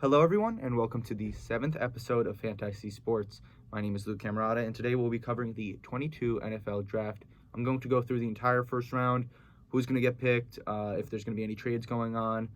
Hello, everyone, and welcome to the 7th episode of Fantasy Sports. My name is Luke Camerata, and today we'll be covering the 22 NFL Draft. I'm going to go through the entire first round, who's going to get picked, if there's going to be any trades going on.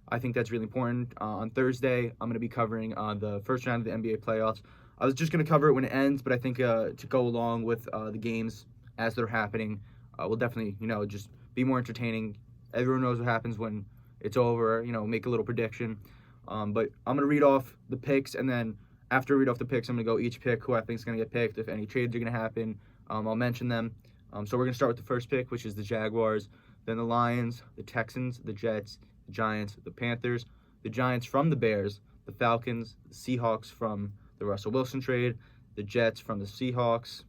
I think that's really important. On Thursday, I'm going to be covering the first round of the NBA playoffs. I was just going to cover it when it ends, but I think to go along with the games as they're happening will definitely, just be more entertaining. Everyone knows what happens when it's over, make a little prediction. But I'm going to read off the picks, and then after I read off the picks, I'm going to go each pick who I think is going to get picked. If any trades are going to happen, I'll mention them. So we're going to start with the first pick, which is the Jaguars, then the Lions, the Texans, the Jets, the Giants, the Panthers, the Giants from the Bears, the Falcons, the Seahawks from the Russell Wilson trade, the Jets from the Seahawks,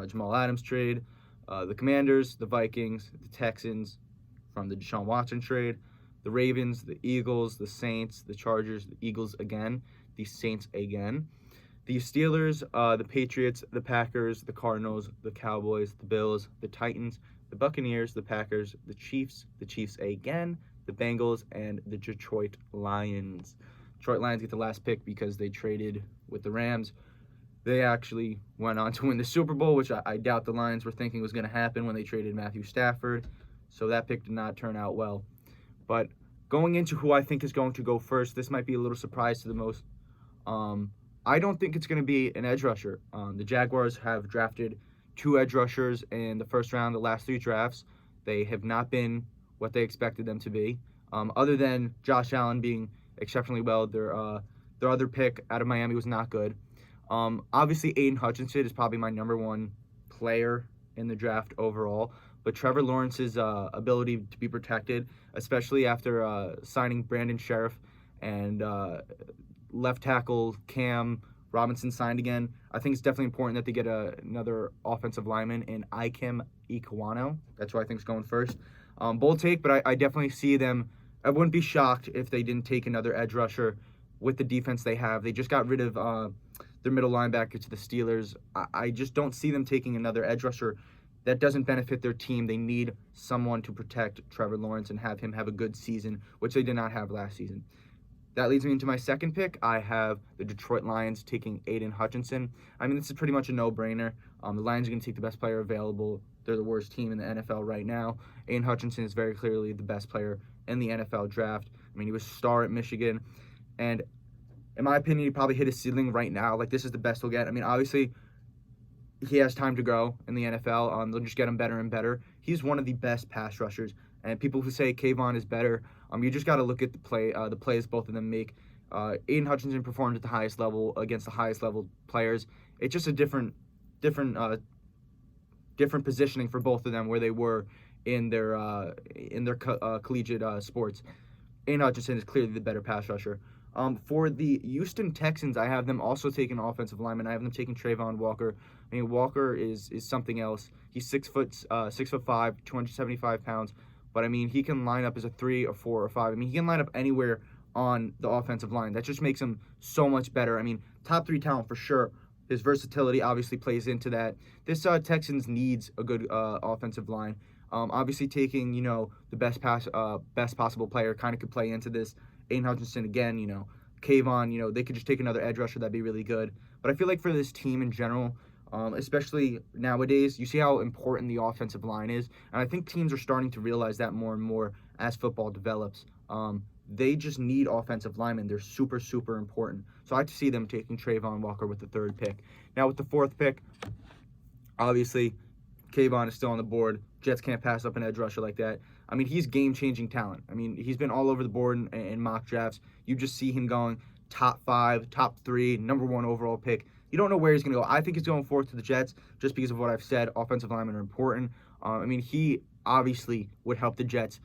Jamal Adams trade, the Commanders, the Vikings, the Texans from the Deshaun Watson trade, the Ravens, the Eagles, the Saints, the Chargers, the Eagles again, the Saints again, the Steelers, the Patriots, the Packers, the Cardinals, the Cowboys, the Bills, the Titans, the Buccaneers, the Packers, the Chiefs again, the Bengals, and the Detroit Lions. Detroit Lions get the last pick because they traded with the Rams. They actually went on to win the Super Bowl, which I doubt the Lions were thinking was going to happen when they traded Matthew Stafford. So that pick did not turn out well. But going into who I think is going to go first, this might be a little surprise to the most. I don't think it's going to be an edge rusher. The Jaguars have drafted 2 edge rushers in the first round, the last 3 drafts. They have not been what they expected them to be. Other than Josh Allen being exceptionally well, their other pick out of Miami was not good. Obviously, Aiden Hutchinson is probably my number 1 player in the draft overall. But Trevor Lawrence's ability to be protected, especially after signing Brandon Sheriff and left tackle Cam Robinson signed again, I think it's definitely important that they get another offensive lineman in Ikem Ekwano. That's who I think is going first. Bold take, but I definitely see them. I wouldn't be shocked if they didn't take another edge rusher with the defense they have. They just got rid of their middle linebacker to the Steelers. I just don't see them taking another edge rusher. That doesn't benefit their team. They need someone to protect Trevor Lawrence and have him have a good season, which they did not have last season. That leads me into my second pick. I have the Detroit Lions taking Aiden Hutchinson. I mean, this is pretty much a no-brainer. The Lions are going to take the best player available. They're the worst team in the NFL right now. Aiden Hutchinson is very clearly the best player in the NFL draft. I mean, he was a star at Michigan. And in my opinion, he probably hit his ceiling right now. Like, this is the best he'll get. I mean, obviously, he has time to grow in the NFL. They'll just get him better and better. He's one of the best pass rushers. And people who say Kayvon is better, you just got to look at the plays both of them make. Aiden Hutchinson performed at the highest level against the highest level players. It's just a different positioning for both of them where they were in their collegiate sports. Aiden Hutchinson is clearly the better pass rusher. For the Houston Texans, I have them also taking offensive lineman. I have them taking Trayvon Walker. I mean, Walker is something else. He's 6'5", 275 pounds. But I mean, he can line up as a 3 or 4 or 5. I mean, he can line up anywhere on the offensive line. That just makes him so much better. I mean, top 3 talent for sure. His versatility obviously plays into that. This Texans needs a good offensive line. Obviously, taking the best possible player kind of could play into this. Aiden Hutchinson again, Kayvon, they could just take another edge rusher. That'd be really good. But I feel like for this team in general, especially nowadays, you see how important the offensive line is. And I think teams are starting to realize that more and more as football develops. They just need offensive linemen. They're super, super important. So I see them taking Trayvon Walker with the 3rd pick. Now with the 4th pick, obviously, Kayvon is still on the board. Jets can't pass up an edge rusher like that. I mean, he's game-changing talent. I mean, he's been all over the board in mock drafts. You just see him going top 5, top 3, number 1 overall pick. You don't know where he's going to go. I think he's going 4th to the Jets just because of what I've said. Offensive linemen are important. I mean, he obviously would help the Jets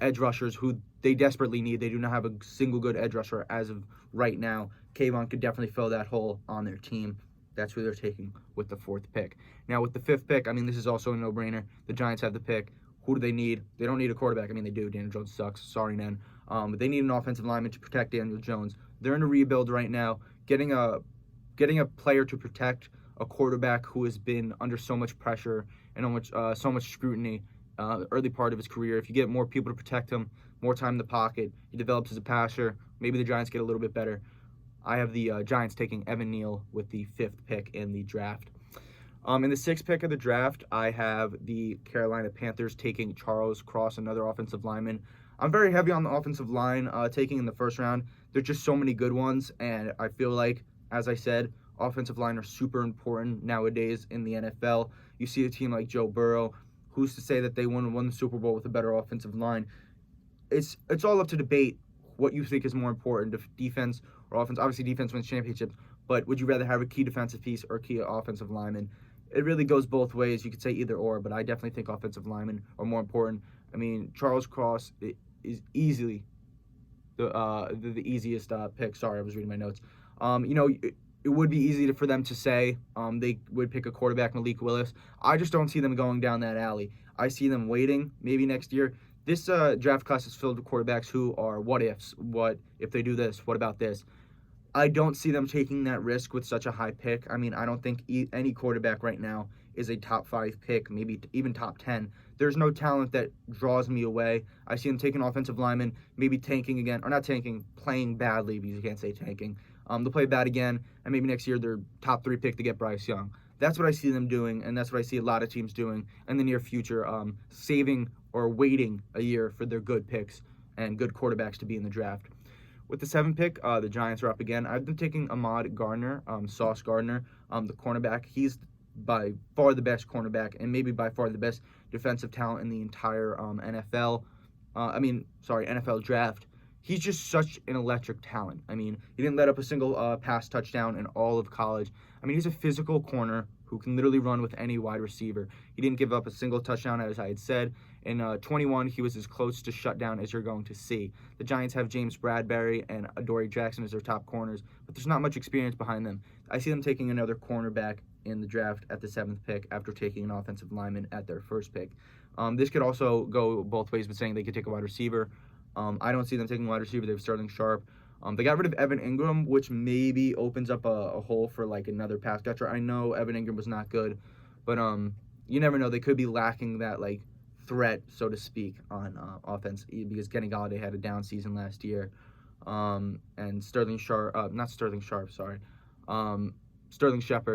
edge rushers who they desperately need. They do not have a single good edge rusher as of right now. Kayvon could definitely fill that hole on their team. That's who they're taking with the 4th pick. Now, with the 5th pick, I mean, this is also a no-brainer. The Giants have the pick. Who do they need? They don't need a quarterback. I mean, they do. Daniel Jones sucks. Sorry, Nen. But they need an offensive lineman to protect Daniel Jones. They're in a rebuild right now. Getting a player to protect a quarterback who has been under so much pressure and so much scrutiny early part of his career. If you get more people to protect him, more time in the pocket, he develops as a passer. maybe the Giants get a little bit better. I have the Giants taking Evan Neal with the 5th pick in the draft. In the 6th pick of the draft, I have the Carolina Panthers taking Charles Cross, another offensive lineman. I'm very heavy on the offensive line taking in the first round. There's just so many good ones, and I feel like, as I said, offensive line are super important nowadays in the NFL. You see a team like Joe Burrow. Who's to say that they won the Super Bowl with a better offensive line? It's all up to debate what you think is more important, defense or offense. Obviously, defense wins championships, but would you rather have a key defensive piece or a key offensive lineman? It really goes both ways. You could say either or, but I definitely think offensive linemen are more important. I mean, Charles Cross is easily the easiest pick. Sorry, I was reading my notes. It would be easy for them to say they would pick a quarterback, Malik Willis. I just don't see them going down that alley. I see them waiting maybe next year. This draft class is filled with quarterbacks who are what ifs. What if they do this? What about this? I don't see them taking that risk with such a high pick. I mean, I don't think any quarterback right now is a top 5 pick, maybe even top 10. There's no talent that draws me away. I see them taking offensive linemen, maybe tanking again, or not tanking, playing badly, because you can't say tanking. They'll play bad again, and maybe next year their top 3 pick to get Bryce Young. That's what I see them doing, and that's what I see a lot of teams doing in the near future, saving or waiting a year for their good picks and good quarterbacks to be in the draft. With the 7th pick, the Giants are up again. I've been taking Ahmad Gardner, Sauce Gardner, the cornerback. He's by far the best cornerback and maybe by far the best defensive talent in the entire NFL draft. He's just such an electric talent. I mean, he didn't let up a single pass touchdown in all of college. I mean, he's a physical corner who can literally run with any wide receiver. He didn't give up a single touchdown, as I had said. In 21, he was as close to shutdown as you're going to see. The Giants have James Bradbury and Adoree Jackson as their top corners, but there's not much experience behind them. I see them taking another cornerback in the draft at the 7th pick after taking an offensive lineman at their 1st pick. This could also go both ways, but saying they could take a wide receiver. I don't see them taking a wide receiver. They have Sterling Sharp. They got rid of Evan Ingram, which maybe opens up a hole for like another pass catcher. I know Evan Ingram was not good, but you never know. They could be lacking that like threat, so to speak, on offense because Kenny Golladay had a down season last year, and Sterling Shepard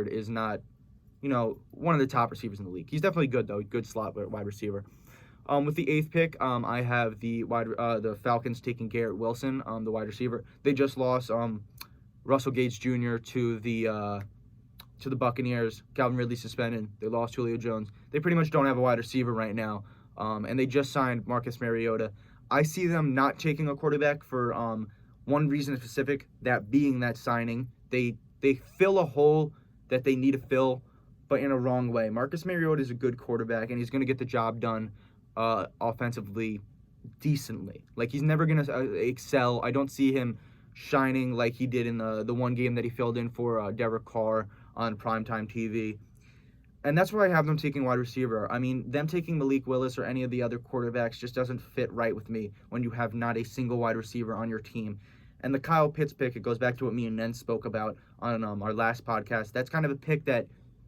is not, one of the top receivers in the league. He's definitely good though, good slot wide receiver. With the 8th pick, I have the Falcons taking Garrett Wilson, the wide receiver. They just lost Russell Gage Jr. to the Buccaneers. Calvin Ridley suspended. They lost Julio Jones. They pretty much don't have a wide receiver right now, and they just signed Marcus Mariota. I see them not taking a quarterback for one reason specific, that being that signing. They fill a hole that they need to fill, but in a wrong way. Marcus Mariota is a good quarterback, and he's going to get the job done offensively decently. Like, he's never going to excel. I don't see him shining like he did in the one game that he filled in for Derek Carr on primetime TV. And that's why I have them taking wide receiver. I mean, them taking Malik Willis or any of the other quarterbacks just doesn't fit right with me when you have not a single wide receiver on your team. And the Kyle Pitts pick, it goes back to what me and Nen spoke about on our last podcast. That's kind of a pick that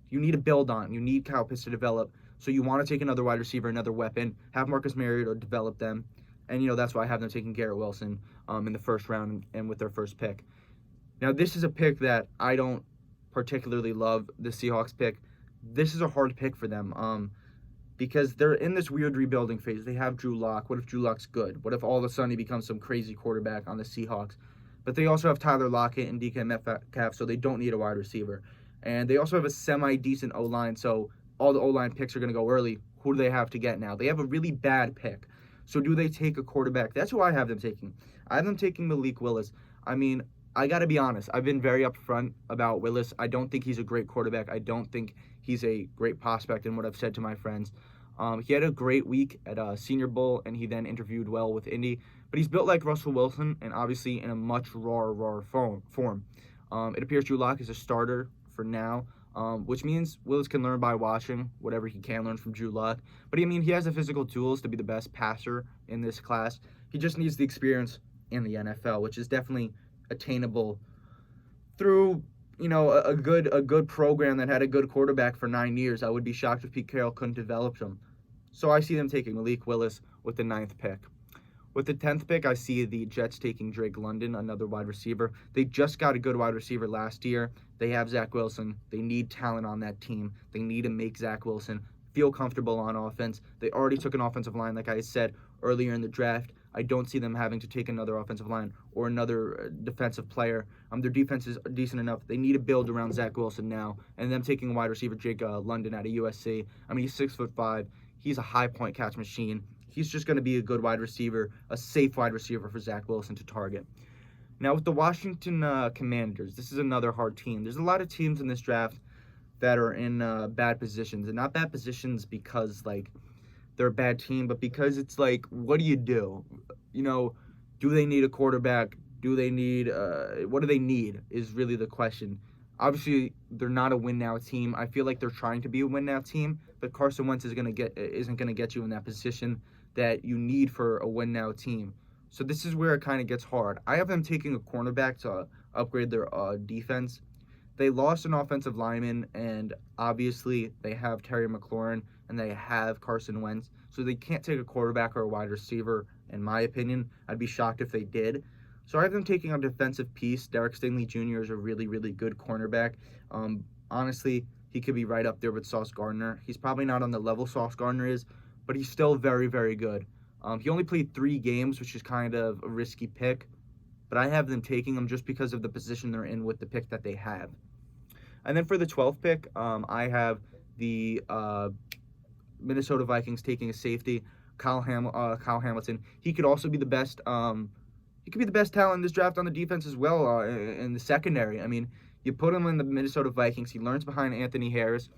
you need to build on. You need Kyle Pitts to develop. So you want to take another wide receiver, another weapon, have Marcus Mariota develop them. And, that's why I have them taking Garrett Wilson in the 1st round and with their 1st pick. Now, this is a pick that I don't particularly love, the Seahawks pick. This is a hard pick for them because they're in this weird rebuilding phase. They have Drew Lock. What if Drew Lock's good? What if all of a sudden he becomes some crazy quarterback on the Seahawks? But they also have Tyler Lockett and DK Metcalf, so they don't need a wide receiver. And they also have a semi-decent O-line, so all the O-line picks are going to go early. Who do they have to get now? They have a really bad pick. So do they take a quarterback? That's who I have them taking. I have them taking Malik Willis. I mean, I got to be honest. I've been very upfront about Willis. I don't think he's a great quarterback. I don't think he's a great prospect in what I've said to my friends. He had a great week at Senior Bowl, and he then interviewed well with Indy. But he's built like Russell Wilson and obviously in a much rawer form. It appears Drew Lock is a starter for now, which means Willis can learn by watching whatever he can learn from Drew Lock. But he has the physical tools to be the best passer in this class. He just needs the experience in the NFL, which is definitely attainable through a good program that had a good quarterback for 9 years. I would be shocked if Pete Carroll couldn't develop him. So I see them taking Malik Willis with the 9th pick. With the 10th pick, I see the Jets taking Drake London, another wide receiver. They just got a good wide receiver last year. They have Zach Wilson. They need talent on that team. They need to make Zach Wilson feel comfortable on offense. They already took an offensive line, like I said earlier in the draft. I don't see them having to take another offensive line or another defensive player. Their defense is decent enough. They need to build around Zach Wilson now. And them taking a wide receiver, Drake London out of USC. I mean, he's 6'5". He's a high point catch machine. He's just going to be a good wide receiver, a safe wide receiver for Zach Wilson to target. Now, with the Washington Commanders, this is another hard team. There's a lot of teams in this draft that are in bad positions. And not bad positions because, like, they're a bad team, but because it's like, what do you do? You know, do they need a quarterback? Do they need what do they need is really the question. Obviously, they're not a win-now team. I feel like they're trying to be a win-now team, but Carson Wentz isn't going to get you in that position that you need for a win-now team. So this is where it kind of gets hard. I have them taking a cornerback to upgrade their defense. They lost an offensive lineman, and obviously they have Terry McLaurin, and they have Carson Wentz. So they can't take a quarterback or a wide receiver, in my opinion. I'd be shocked if they did. So I have them taking a defensive piece. Derek Stingley Jr. is a really, really good cornerback. Honestly, he could be right up there with Sauce Gardner. He's probably not on the level Sauce Gardner is, but he's still very, very good. He only played 3 games, which is kind of a risky pick, but I have them taking him just because of the position they're in with the pick that they have. And then for the 12th pick, I have the Minnesota Vikings taking a safety, Kyle Hamilton. He could also be the best. He could be the best talent in this draft on the defense as well in the secondary. I mean, you put him in the Minnesota Vikings. He learns behind Anthony Harris.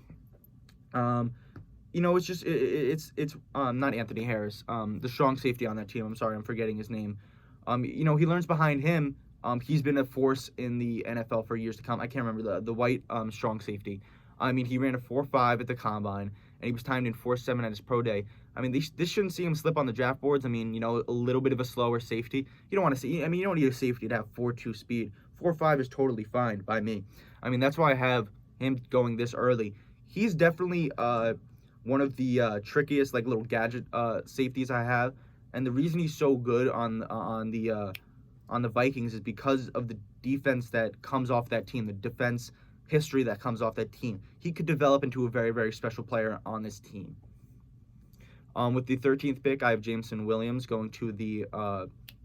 You know, it's just it's not Anthony Harris, the strong safety on that team. I'm sorry, I'm forgetting his name. You know, he learns behind him. He's been a force in the NFL for years to come. I can't remember the white strong safety. I mean, he ran a 4.5 at the combine, and he was timed in 4.7 at his pro day. I mean, this shouldn't see him slip on the draft boards. I mean, you know, a little bit of a slower safety. You don't want to see. I mean, you don't need a safety to have 4.2 speed. 4.5 is totally fine by me. I mean, that's why I have him going this early. He's definitely one of the trickiest, like, little gadget safeties I have, and the reason he's so good on the Vikings is because of the defense that comes off that team, the defense history that comes off that team. He could develop into a very, very special player on this team. With the 13th pick, I have Jameson Williams going to the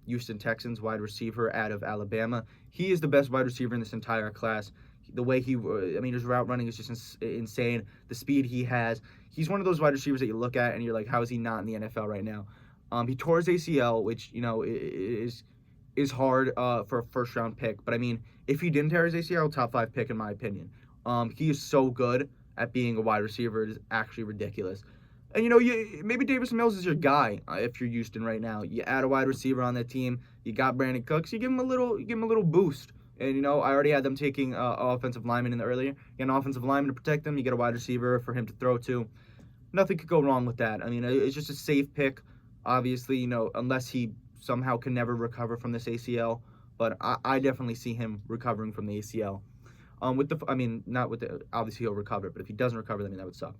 Houston Texans, wide receiver out of Alabama. He is the best wide receiver in this entire class. The way his route running is just insane. The speed he has. He's one of those wide receivers that you look at and you're like, how is he not in the NFL right now? He tore his ACL, which, you know, is hard for a first-round pick. But, I mean, if he didn't tear his ACL, top 5 pick in my opinion. He is so good at being a wide receiver. It is actually ridiculous. And, you know, maybe Davis Mills is your guy if you're Houston right now. You add a wide receiver on that team. You got Brandon Cooks. You give him a little boost. And, you know, I already had them taking offensive lineman in the earlier. You get an offensive lineman to protect them. You get a wide receiver for him to throw to. Nothing could go wrong with that. I mean, it's just a safe pick. Obviously, you know, unless he somehow can never recover from this ACL. But I definitely see him recovering from the ACL. Obviously he'll recover. But if he doesn't recover, then that would suck.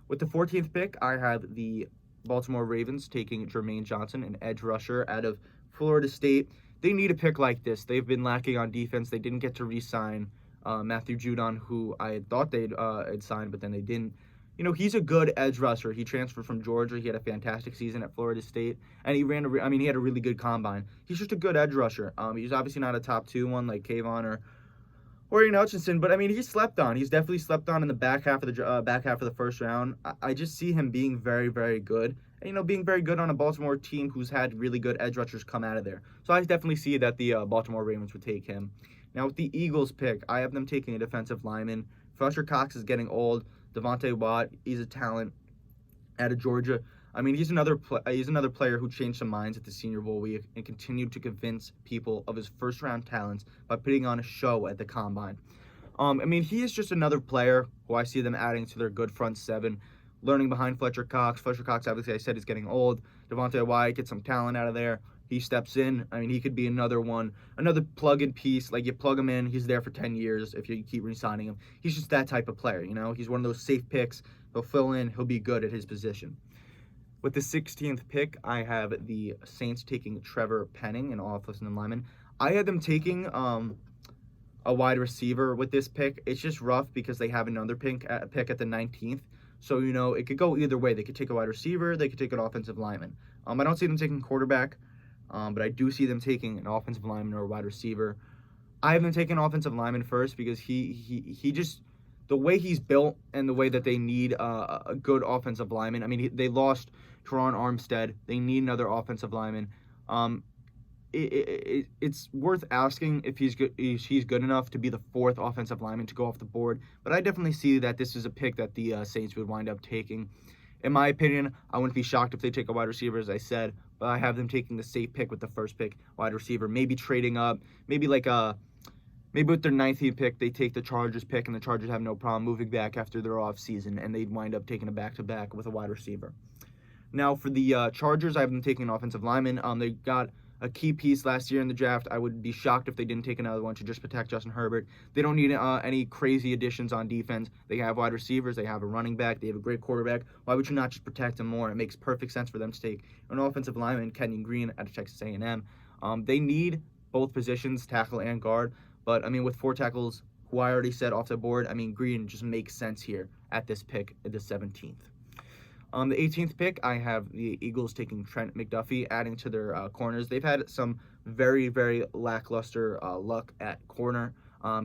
With the 14th pick, I have the Baltimore Ravens taking Jermaine Johnson, an edge rusher out of Florida State. They need a pick like this. They've been lacking on defense. They didn't get to re-sign Matthew Judon, who I had thought they'd signed, but then they didn't. You know, he's a good edge rusher. He transferred from Georgia. He had a fantastic season at Florida State, and he had a really good combine. He's just a good edge rusher. He's obviously not a top 2 one like Kayvon or Aiden Hutchinson, but I mean, he's slept on. He's definitely slept on in the back half of the first round. I just see him being very, very good. And, you know, being very good on a Baltimore team who's had really good edge rushers come out of there. So I definitely see that the Baltimore Ravens would take him. Now, with the Eagles pick, I have them taking a defensive lineman. Fletcher Cox is getting old. Devontae Watt, he's a talent out of Georgia. I mean, he's another player who changed some minds at the Senior Bowl week and continued to convince people of his first-round talents by putting on a show at the Combine. I mean, he is just another player who I see them adding to their good front seven, learning behind Fletcher Cox. Fletcher Cox, obviously, I said, is getting old. Devontae Wyatt gets some talent out of there. He steps in. I mean, he could be another plug-in piece. Like, you plug him in, he's there for 10 years if you keep re-signing him. He's just that type of player, you know? He's one of those safe picks. He'll fill in. He'll be good at his position. With the 16th pick, I have the Saints taking Trevor Penning, an offensive lineman. I had them taking a wide receiver with this pick. It's just rough because they have another pick at the 19th. So, it could go either way. They could take a wide receiver. They could take an offensive lineman. I don't see them taking quarterback, but I do see them taking an offensive lineman or a wide receiver. I have them taking an offensive lineman first because he just, the way he's built and the way that they need a good offensive lineman. I mean, they lost Teron Armstead. They need another offensive lineman. It's worth asking if he's good enough to be the fourth offensive lineman to go off the board. But I definitely see that this is a pick that the Saints would wind up taking. In my opinion, I wouldn't be shocked if they take a wide receiver, as I said. But I have them taking the safe pick with the first pick, wide receiver. Maybe trading up. Maybe with their 19th pick, they take the Chargers pick, and the Chargers have no problem moving back after their off season, and they'd wind up taking a back-to-back with a wide receiver. Now, for the Chargers, I have them taking an offensive lineman. They got a key piece last year in the draft. I would be shocked if they didn't take another one to just protect Justin Herbert. They don't need any crazy additions on defense. They have wide receivers. They have a running back. They have a great quarterback. Why would you not just protect him more? It makes perfect sense for them to take an offensive lineman, Kenyon Green, out of Texas A&M. They need both positions, tackle and guard. But, with 4 tackles, who I already said off the board, Green just makes sense here at this pick at the 17th. On the 18th pick, I have the Eagles taking Trent McDuffie, adding to their corners. They've had some very, very lackluster luck at corner.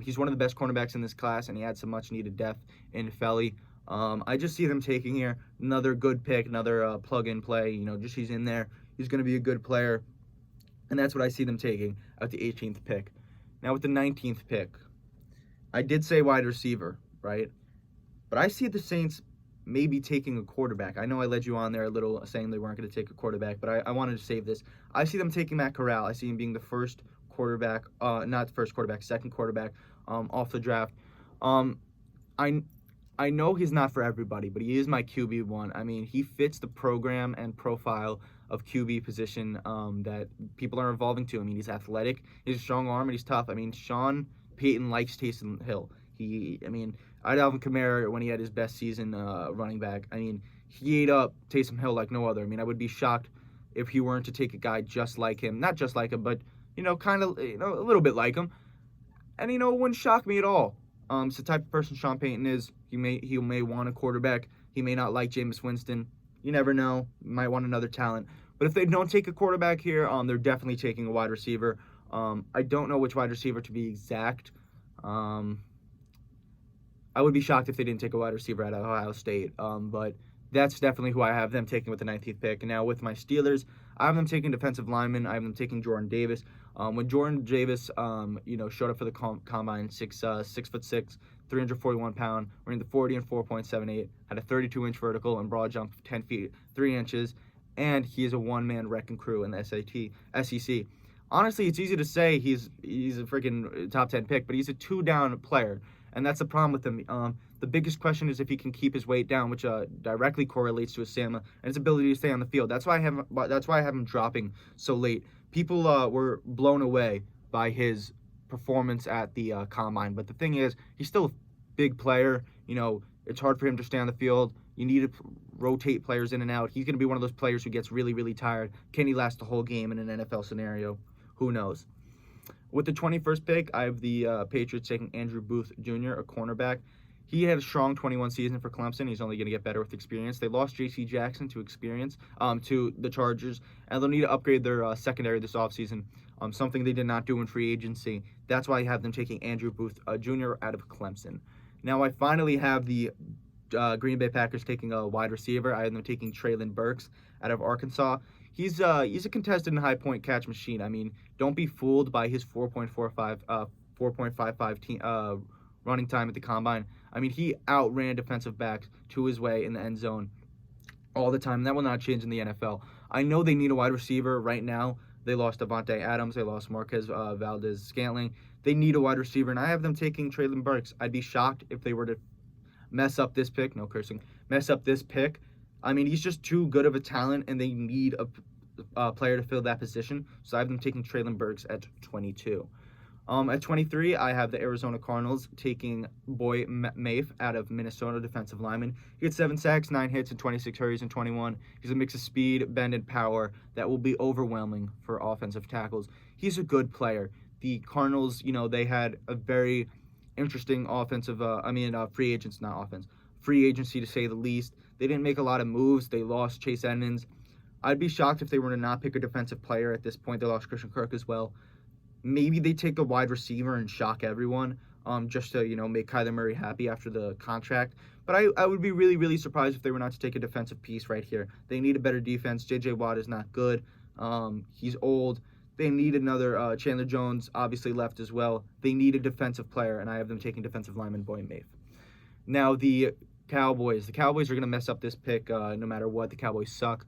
He's one of the best cornerbacks in this class, and he had some much-needed depth in Felly. I just see them taking here another good pick, another plug-and-play. Just he's in there. He's going to be a good player, and that's what I see them taking at the 18th pick. Now, with the 19th pick, I did say wide receiver, right? But I see the Saints maybe taking a quarterback. I know I led you on there a little saying they weren't going to take a quarterback, but I wanted to save this. I see them taking Matt Corral. I see him being the first quarterback, not the first quarterback, second quarterback off the draft. I know he's not for everybody, but he is my QB1. He fits the program and profile of QB position that people are evolving to. He's athletic, he's a strong arm, and he's tough. Sean Payton likes Taysom Hill. Alvin Kamara, when he had his best season running back, he ate up Taysom Hill like no other. I would be shocked if he weren't to take a guy just like him. Not just like him, but, kind of, a little bit like him. And, it wouldn't shock me at all. It's the type of person Sean Payton is. He may want a quarterback. He may not like Jameis Winston. You never know. He might want another talent. But if they don't take a quarterback here, they're definitely taking a wide receiver. I don't know which wide receiver to be exact. I would be shocked if they didn't take a wide receiver out of Ohio State. But that's definitely who I have them taking with the 19th pick. And now with my Steelers, I have them taking defensive linemen. I have them taking Jordan Davis. When Jordan Davis, showed up for the combine, 6'6", 341 pound, running the 40 and 4.78, had a 32-inch vertical and broad jump of 10 feet 3 inches, and he is a one-man wrecking crew in the SEC. Honestly, it's easy to say he's a freaking top 10 pick, but he's a 2-down player. And that's the problem with him. The biggest question is if he can keep his weight down, which directly correlates to his stamina and his ability to stay on the field. That's why I have him dropping so late. People were blown away by his performance at the combine, but the thing is, he's still a big player. It's hard for him to stay on the field. You need to rotate players in and out. He's going to be one of those players who gets really, really tired. Can he last the whole game in an NFL scenario? Who knows? With the 21st pick, I have the Patriots taking Andrew Booth Jr., a cornerback. He had a strong 21 season for Clemson. He's only going to get better with experience. They lost J.C. Jackson to the Chargers, and they'll need to upgrade their secondary this offseason, something they did not do in free agency. That's why I have them taking Andrew Booth Jr. out of Clemson. Now I finally have the Green Bay Packers taking a wide receiver. I have them taking Treylon Burks out of Arkansas. He's a contested and high point catch machine. Don't be fooled by his 4.55 running time at the combine. He outran defensive backs to his way in the end zone all the time. That will not change in the NFL. I know they need a wide receiver right now. They lost Devontae Adams. They lost Marquez Valdez-Scantling. They need a wide receiver, and I have them taking Treylon Burks. I'd be shocked if they were to mess up this pick. No cursing. Mess up this pick. He's just too good of a talent, and they need a player to fill that position. So I have them taking Treylon Burks at 22. At 23, I have the Arizona Cardinals taking Boy Mafe out of Minnesota, defensive lineman. He had 7 sacks, 9 hits, and 26 hurries in 21. He's a mix of speed, bend, and power that will be overwhelming for offensive tackles. He's a good player. The Cardinals, they had a very interesting free agents, not offense, free agency to say the least. They didn't make a lot of moves. They lost Chase Edmonds. I'd be shocked if they were to not pick a defensive player at this point. They lost Christian Kirk as well. Maybe they take a wide receiver and shock everyone, just to make Kyler Murray happy after the contract. But I would be really, really surprised if they were not to take a defensive piece right here. They need a better defense. J.J. Watt is not good. He's old. They need another. Chandler Jones obviously left as well. They need a defensive player, and I have them taking defensive lineman Boy Mafe. Now the Cowboys. The Cowboys are going to mess up this pick no matter what. The Cowboys suck.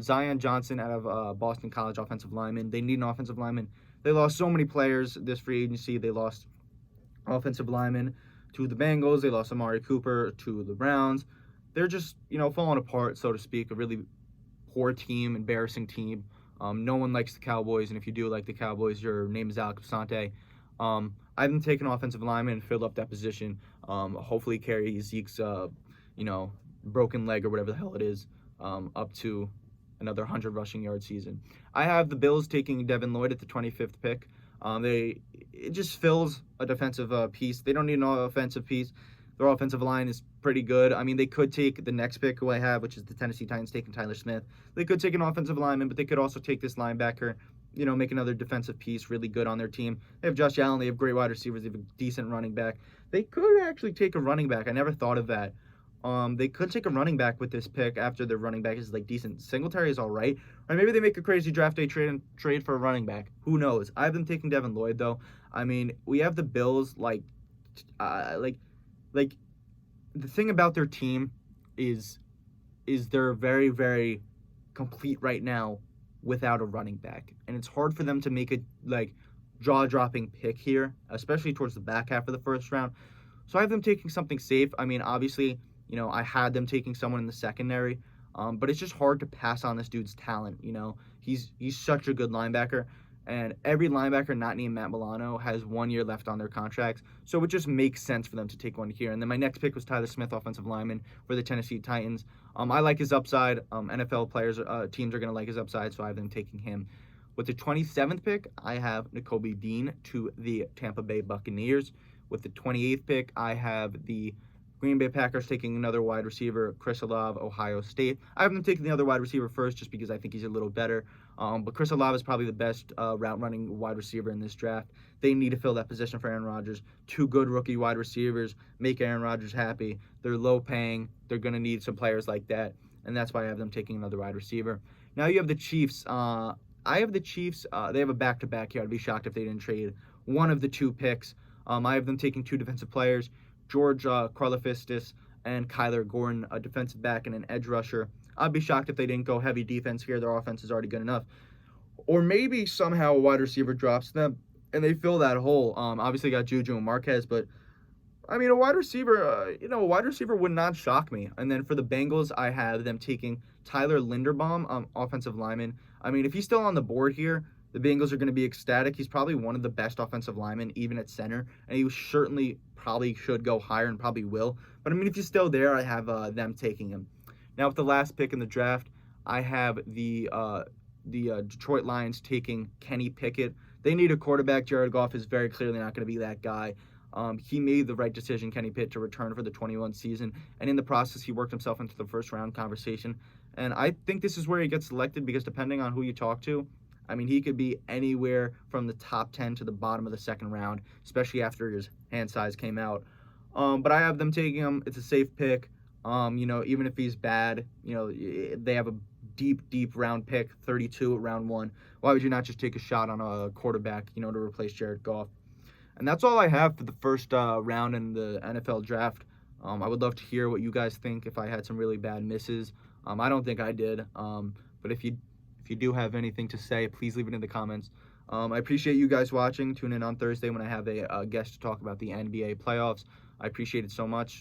Zion Johnson out of Boston College, offensive lineman. They need an offensive lineman. They lost so many players this free agency. They lost offensive linemen to the Bengals. They lost Amari Cooper to the Browns. They're just, falling apart, so to speak. A really poor team, embarrassing team. No one likes the Cowboys, and if you do like the Cowboys, your name is Alex Asante. I haven't taken offensive lineman and filled up that position. Hopefully carry Zeke's, broken leg or whatever the hell it is, up to another 100 rushing yard season. I have the Bills taking Devin Lloyd at the 25th pick. It just fills a defensive piece. They don't need an offensive piece. Their offensive line is pretty good. I mean, they could take the next pick who I have, which is the Tennessee Titans taking Tyler Smith. They could take an offensive lineman, but they could also take this linebacker, make another defensive piece really good on their team. They have Josh Allen. They have great wide receivers. They have a decent running back. They could actually take a running back. I never thought of that. They could take a running back with this pick after their running back is decent. Singletary is all right. Or maybe they make a crazy draft day trade for a running back. Who knows? I have them taking Devin Lloyd though. I mean, we have the Bills the thing about their team is they're very, very complete right now without a running back. And it's hard for them to make a jaw-dropping pick here, especially towards the back half of the first round. So I have them taking something safe. I mean, obviously, I had them taking someone in the secondary, but it's just hard to pass on this dude's talent. He's such a good linebacker, and every linebacker not named Matt Milano has 1 year left on their contracts, so it just makes sense for them to take one here. And then my next pick was Tyler Smith, offensive lineman for the Tennessee Titans. I like his upside. NFL players, teams are going to like his upside, so I have them taking him. With the 27th pick, I have Nakobe Dean to the Tampa Bay Buccaneers. With the 28th pick, I have the Green Bay Packers taking another wide receiver, Chris Olave, Ohio State. I have them taking the other wide receiver first just because I think he's a little better. But Chris Olave is probably the best route-running wide receiver in this draft. They need to fill that position for Aaron Rodgers. 2 good rookie wide receivers make Aaron Rodgers happy. They're low-paying. They're going to need some players like that, and that's why I have them taking another wide receiver. Now you have the Chiefs. I have the Chiefs. They have a back-to-back here. I'd be shocked if they didn't trade one of the 2 picks. I have them taking 2 defensive players, George Karlaftis and Kyler Gordon, a defensive back and an edge rusher. I'd be shocked if they didn't go heavy defense here. Their offense is already good enough. Or maybe somehow a wide receiver drops them and they fill that hole. Obviously got Juju and Marquez, but I mean, a wide receiver would not shock me. And then for the Bengals, I have them taking Tyler Linderbaum, offensive lineman. I mean, if he's still on the board here, the Bengals are going to be ecstatic. He's probably one of the best offensive linemen, even at center, and he certainly probably should go higher and probably will. But, I mean, if he's still there, I have them taking him. Now, with the last pick in the draft, I have the Detroit Lions taking Kenny Pickett. They need a quarterback. Jared Goff is very clearly not going to be that guy. He made the right decision, Kenny Pickett, to return for the 21 season, and in the process, he worked himself into the first-round conversation. And I think this is where he gets selected because depending on who you talk to, I mean, he could be anywhere from the top 10 to the bottom of the second round, especially after his hand size came out. But I have them taking him. It's a safe pick. Even if he's bad, they have a deep round pick, 32 at round 1. Why would you not just take a shot on a quarterback, to replace Jared Goff? And that's all I have for the first round in the NFL draft. I would love to hear what you guys think if I had some really bad misses. I don't think I did. But if you do have anything to say, please leave it in the comments. I appreciate you guys watching. Tune in on Thursday when I have a guest to talk about the NBA playoffs. I appreciate it so much.